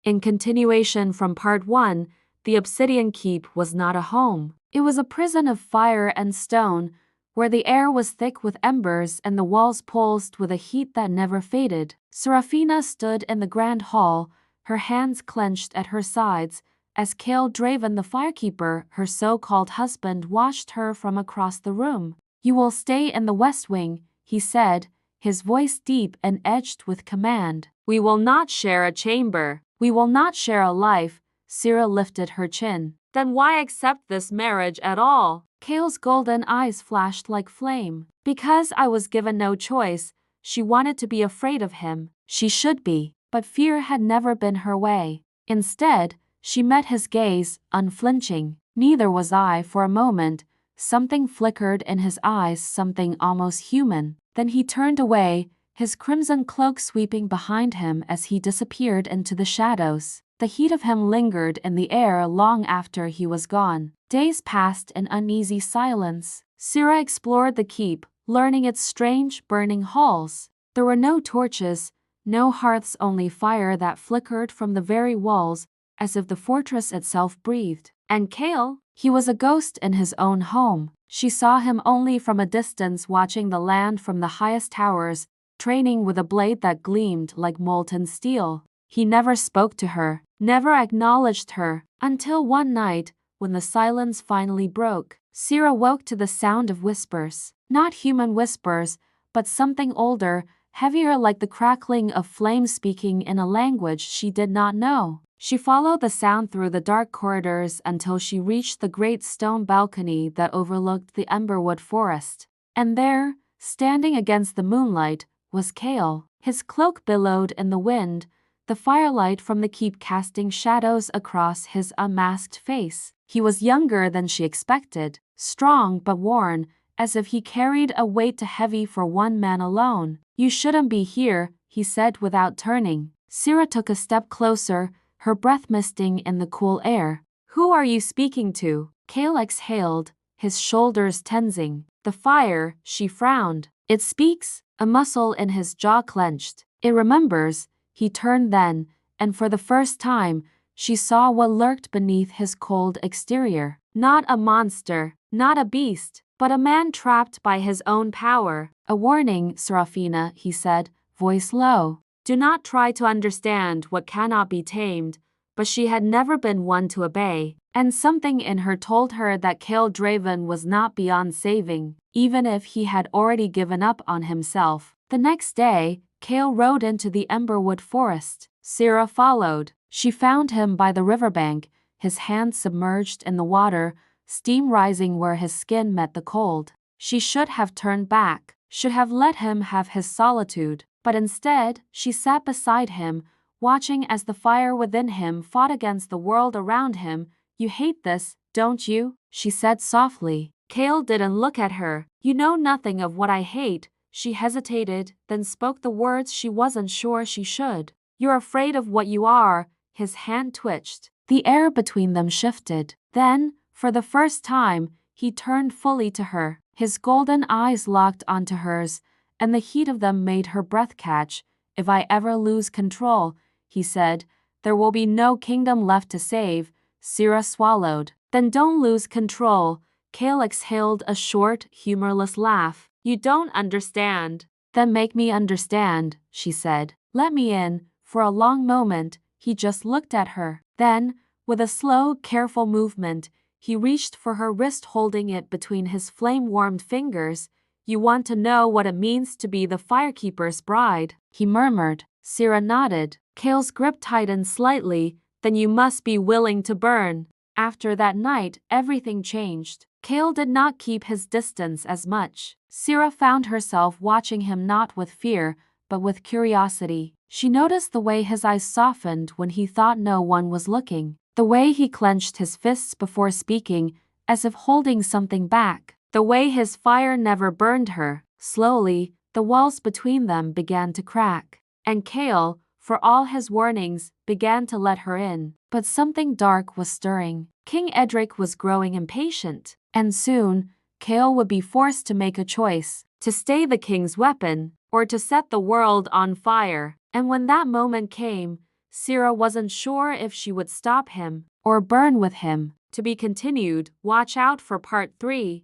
In continuation from part 1, the Obsidian Keep was not a home. It was a prison of fire and stone, where the air was thick with embers and the walls pulsed with a heat that never faded. Seraphina stood in the grand hall, her hands clenched at her sides, as Kael Draven the Firekeeper, her so-called husband, watched her from across the room. "You will stay in the West Wing," he said, his voice deep and edged with command. "We will not share a chamber. We will not share a life." Sera lifted her chin. "Then why accept this marriage at all?" Kael's golden eyes flashed like flame. "Because I was given no choice." She wanted to be afraid of him. She should be. But fear had never been her way. Instead, she met his gaze, unflinching. Neither was I for a moment. Something flickered in his eyes, something almost human. Then he turned away, his crimson cloak sweeping behind him as he disappeared into the shadows. The heat of him lingered in the air long after he was gone. Days passed in uneasy silence. Sera explored the keep, learning its strange, burning halls. There were no torches, no hearths, only fire that flickered from the very walls, as if the fortress itself breathed. And Kael? He was a ghost in his own home. She saw him only from a distance, watching the land from the highest towers, training with a blade that gleamed like molten steel. He never spoke to her, never acknowledged her, until one night, when the silence finally broke. Sera woke to the sound of whispers. Not human whispers, but something older, heavier, like the crackling of flames speaking in a language she did not know. She followed the sound through the dark corridors until she reached the great stone balcony that overlooked the Emberwood Forest. And there, standing against the moonlight, was Kael. His cloak billowed in the wind, the firelight from the keep casting shadows across his unmasked face. He was younger than she expected, strong but worn, as if he carried a weight too heavy for one man alone. "You shouldn't be here," he said without turning. Sera took a step closer, her breath misting in the cool air. "Who are you speaking to?" Kael exhaled, his shoulders tensing. "The fire," she frowned. "It speaks?" A muscle in his jaw clenched. "It remembers." He turned then, and for the first time, she saw what lurked beneath his cold exterior. Not a monster, not a beast, but a man trapped by his own power. "A warning, Seraphina," he said, voice low. "Do not try to understand what cannot be tamed." But she had never been one to obey, and something in her told her that Kael Draven was not beyond saving, even if he had already given up on himself. The next day, Kael rode into the Emberwood Forest. Sera followed. She found him by the riverbank, his hands submerged in the water, steam rising where his skin met the cold. She should have turned back, should have let him have his solitude, but instead, she sat beside him, watching as the fire within him fought against the world around him. "You hate this, don't you?" she said softly. Kael didn't look at her. "You know nothing of what I hate." She hesitated, then spoke the words she wasn't sure she should. "You're afraid of what you are." His hand twitched. The air between them shifted. Then, for the first time, he turned fully to her. His golden eyes locked onto hers, and the heat of them made her breath catch. "If I ever lose control," he said, "there will be no kingdom left to save." Sera swallowed. "Then don't lose control." Kael exhaled a short, humorless laugh. "You don't understand." "Then make me understand," she said. "Let me in." For a long moment, he just looked at her. Then, with a slow, careful movement, he reached for her wrist, holding it between his flame-warmed fingers. "You want to know what it means to be the Firekeeper's bride?" he murmured. Sera nodded. Kael's grip tightened slightly. "Then you must be willing to burn." After that night, everything changed. Kael did not keep his distance as much. Sera found herself watching him not with fear, but with curiosity. She noticed the way his eyes softened when he thought no one was looking, the way he clenched his fists before speaking, as if holding something back, the way his fire never burned her. Slowly, the walls between them began to crack, and Kael, for all his warnings, began to let her in. But something dark was stirring. King Edric was growing impatient, and soon, Kael would be forced to make a choice, to stay the king's weapon, or to set the world on fire. And when that moment came, Sera wasn't sure if she would stop him or burn with him. To be continued. Watch out for part 3.